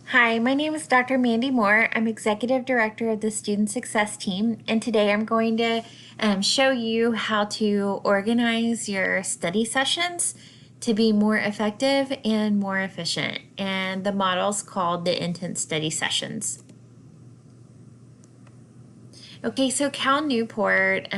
Hi, my name is Dr. Mandy Moore. I'm Executive Director of the Student Success Team, and today I'm going to show you how to organize your study sessions to be more effective and more efficient. And the model's called the Intent Study Sessions. Okay, so Cal Newport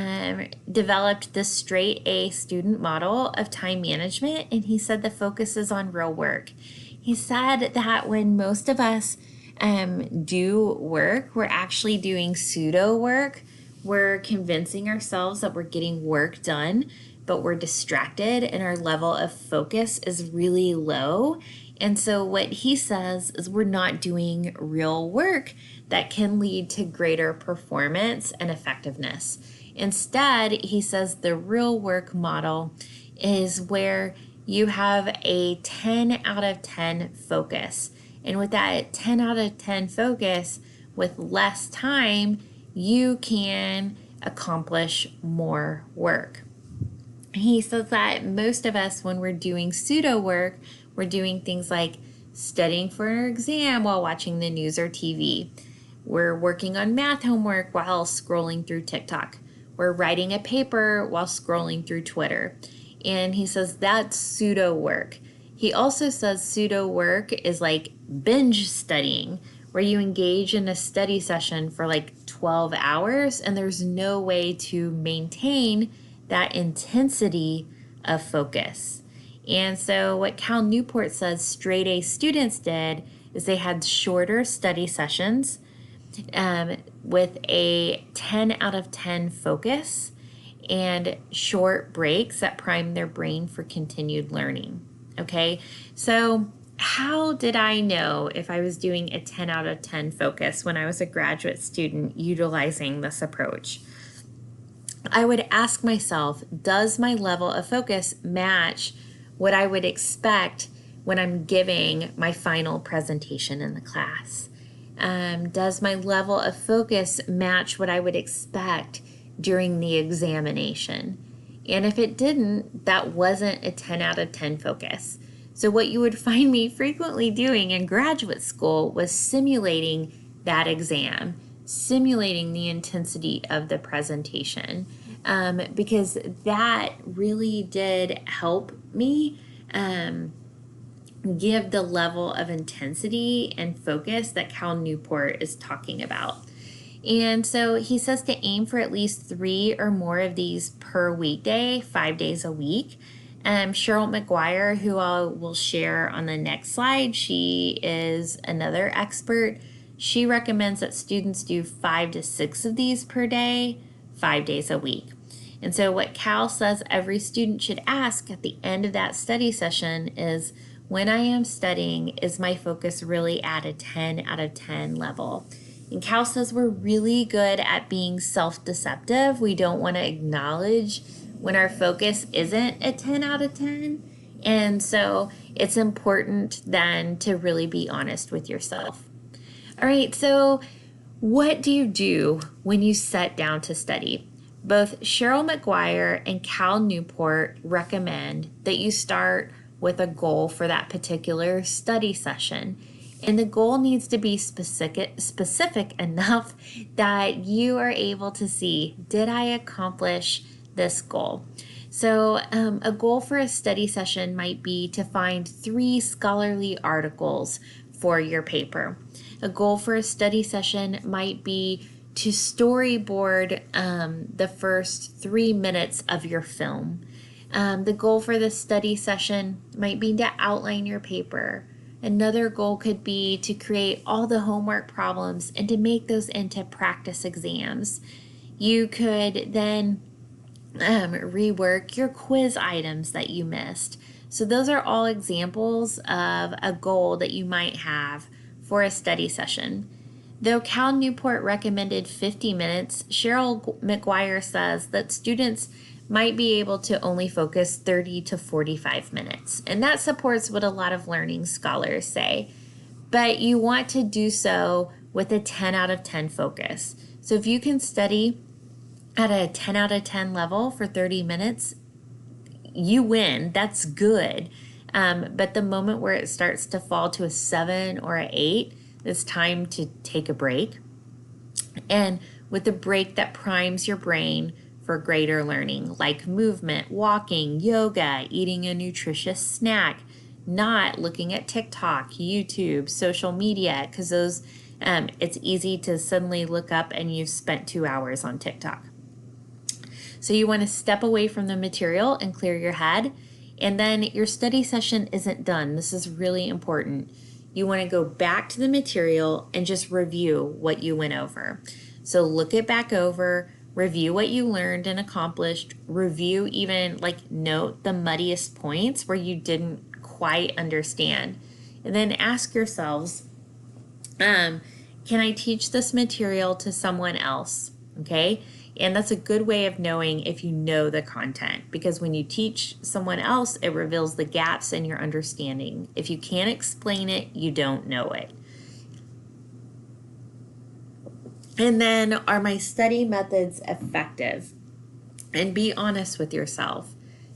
developed the straight A student model of time management, and he said the focus is on real work. He said that when most of us do work, we're actually doing pseudo work. We're convincing ourselves that we're getting work done, but we're distracted and our level of focus is really low. And so, what he says is we're not doing real work that can lead to greater performance and effectiveness. Instead, he says the real work model is where you have a 10 out of 10 focus. And with that 10 out of 10 focus, with less time, you can accomplish more work. He says that most of us, when we're doing pseudo work, we're doing things like studying for an exam while watching the news or TV. We're working on math homework while scrolling through TikTok. We're writing a paper while scrolling through Twitter. And he says that's pseudo work. He also says pseudo work is like binge studying, where you engage in a study session for like 12 hours and there's no way to maintain that intensity of focus. And so, what Cal Newport says straight A students did is they had shorter study sessions with a 10 out of 10 focus and short breaks that prime their brain for continued learning. Okay, so how did I know if I was doing a 10 out of 10 focus when I was a graduate student utilizing this approach? I would ask myself, does my level of focus match what I would expect when I'm giving my final presentation in the class? Does my level of focus match what I would expect during the examination? And if it didn't, that wasn't a 10 out of 10 focus. So what you would find me frequently doing in graduate school was simulating that exam, simulating the intensity of the presentation, because that really did help me give the level of intensity and focus that Cal Newport is talking about. And so he says to aim for at least 3 or more of these per weekday, 5 days a week. Cheryl McGuire, who I will share on the next slide, she is another expert. She recommends that students do 5 to 6 of these per day, 5 days a week. And so what Cal says every student should ask at the end of that study session is, when I am studying, is my focus really at a 10 out of 10 level? And Cal says we're really good at being self-deceptive. We don't want to acknowledge when our focus isn't a 10 out of 10. And so it's important then to really be honest with yourself. All right, so what do you do when you sit down to study? Both Cheryl McGuire and Cal Newport recommend that you start with a goal for that particular study session. And the goal needs to be specific enough that you are able to see, did I accomplish this goal? So a goal for a study session might be to find 3 scholarly articles for your paper. A goal for a study session might be to storyboard the first 3 minutes of your film. The goal for the study session might be to outline your paper. Another goal could be to create all the homework problems and to make those into practice exams. You could then rework your quiz items that you missed. So those are all examples of a goal that you might have for a study session. Though Cal Newport recommended 50 minutes, Cheryl McGuire says that students might be able to only focus 30 to 45 minutes. And that supports what a lot of learning scholars say. But you want to do so with a 10 out of 10 focus. So if you can study at a 10 out of 10 level for 30 minutes, you win. That's good. But the moment where it starts to fall to a 7 or an 8, it's time to take a break. And with a break that primes your brain for greater learning, like movement, walking, yoga, eating a nutritious snack, not looking at TikTok, YouTube, social media, because those it's easy to suddenly look up and you've spent 2 hours on TikTok. So you want to step away from the material and clear your head. And then your study session isn't done. This is really important. You want to go back to the material and just review what you went over. So look it back over, review what you learned and accomplished, review even like note the muddiest points where you didn't quite understand. And then ask yourselves, can I teach this material to someone else? Okay. And that's a good way of knowing if you know the content, because when you teach someone else, it reveals the gaps in your understanding. If you can't explain it, you don't know it. And then, are my study methods effective? And be honest with yourself.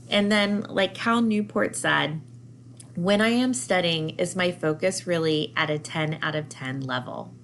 And then, like Cal Newport said, when I am studying, is my focus really at a 10 out of 10 level?